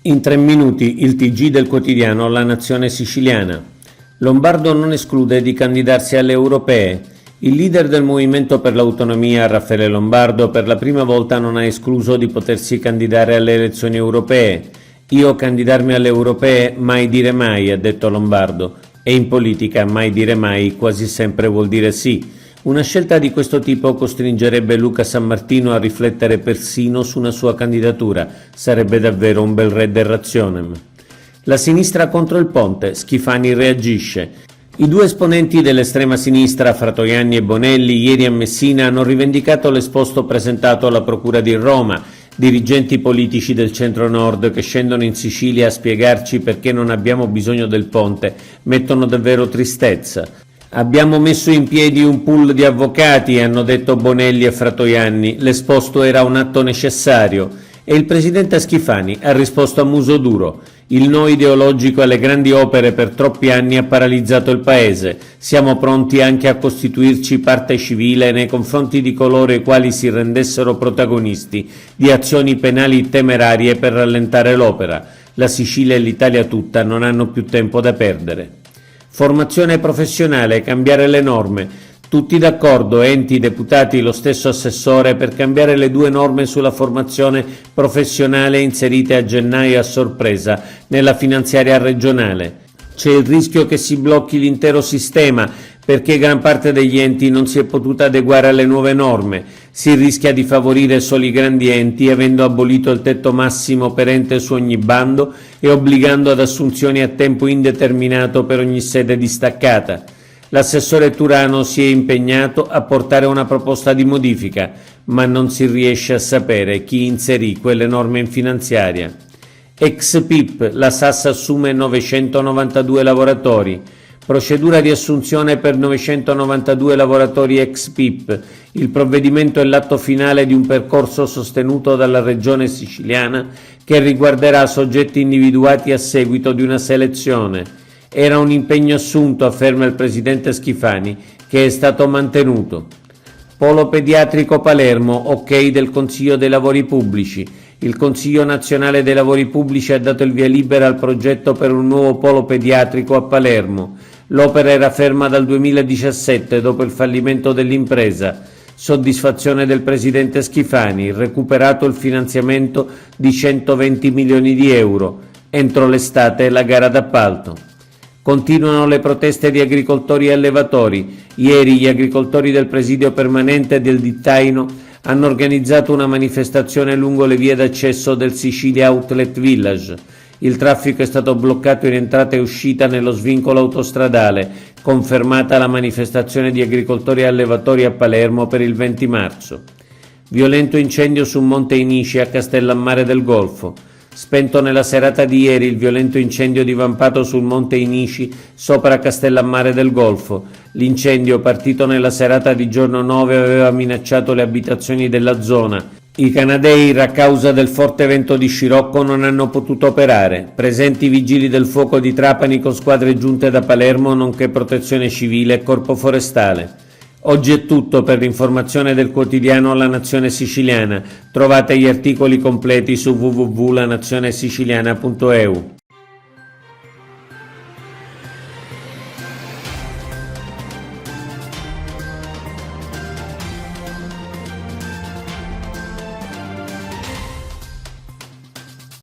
In 3 minuti il TG del quotidiano La Nazione Siciliana. Lombardo non esclude di candidarsi alle europee. Il leader del Movimento per l'Autonomia, Raffaele Lombardo, per la prima volta non ha escluso di potersi candidare alle elezioni europee. Io candidarmi alle europee mai dire mai, ha detto Lombardo. E in politica mai dire mai quasi sempre vuol dire sì. Una scelta di questo tipo costringerebbe Luca Sammartino a riflettere persino su una sua candidatura. Sarebbe davvero un bel redde razionem. La sinistra contro il ponte, Schifani reagisce. I due esponenti dell'estrema sinistra, Fratoianni e Bonelli, ieri a Messina hanno rivendicato l'esposto presentato alla Procura di Roma. Dirigenti politici del centro-nord che scendono in Sicilia a spiegarci perché non abbiamo bisogno del ponte mettono davvero tristezza. Abbiamo messo in piedi un pool di avvocati, hanno detto Bonelli e Fratoianni, l'esposto era un atto necessario. E il presidente Schifani ha risposto a muso duro. Il no ideologico alle grandi opere per troppi anni ha paralizzato il paese. Siamo pronti anche a costituirci parte civile nei confronti di coloro i quali si rendessero protagonisti di azioni penali temerarie per rallentare l'opera. La Sicilia e l'Italia tutta non hanno più tempo da perdere. Formazione professionale, cambiare le norme. Tutti d'accordo, enti, deputati, lo stesso assessore, per cambiare le due norme sulla formazione professionale inserite a gennaio a sorpresa nella finanziaria regionale. C'è il rischio che si blocchi l'intero sistema perché gran parte degli enti non si è potuta adeguare alle nuove norme. Si rischia di favorire solo i grandi enti avendo abolito il tetto massimo per ente su ogni bando e obbligando ad assunzioni a tempo indeterminato per ogni sede distaccata. L'assessore Turano si è impegnato a portare una proposta di modifica, ma non si riesce a sapere chi inserì quelle norme in finanziaria. Ex PIP, la SAS assume 992 lavoratori. Procedura di assunzione per 992 lavoratori ex PIP. Il provvedimento è l'atto finale di un percorso sostenuto dalla Regione Siciliana che riguarderà soggetti individuati a seguito di una selezione. Era un impegno assunto, afferma il presidente Schifani, che è stato mantenuto. Polo pediatrico Palermo, ok del Consiglio dei Lavori Pubblici. Il Consiglio Nazionale dei Lavori Pubblici ha dato il via libera al progetto per un nuovo polo pediatrico a Palermo. L'opera era ferma dal 2017 dopo il fallimento dell'impresa. Soddisfazione del presidente Schifani, recuperato il finanziamento di 120 milioni di euro. Entro l'estate la gara d'appalto. Continuano le proteste di agricoltori e allevatori. Ieri gli agricoltori del presidio permanente del Dittaino hanno organizzato una manifestazione lungo le vie d'accesso del Sicilia Outlet Village. Il traffico è stato bloccato in entrata e uscita nello svincolo autostradale, confermata la manifestazione di agricoltori e allevatori a Palermo per il 20 marzo. Violento incendio su Monte Inici a Castellammare del Golfo. Spento nella serata di ieri il violento incendio divampato sul Monte Inici sopra Castellammare del Golfo. L'incendio, partito nella serata di giorno 9, aveva minacciato le abitazioni della zona. I Canadair, a causa del forte vento di scirocco, non hanno potuto operare. Presenti vigili del fuoco di Trapani con squadre giunte da Palermo, nonché protezione civile e corpo forestale. Oggi è tutto. Per l'informazione del quotidiano La Nazione Siciliana. Trovate gli articoli completi su www.lanazionesiciliana.eu.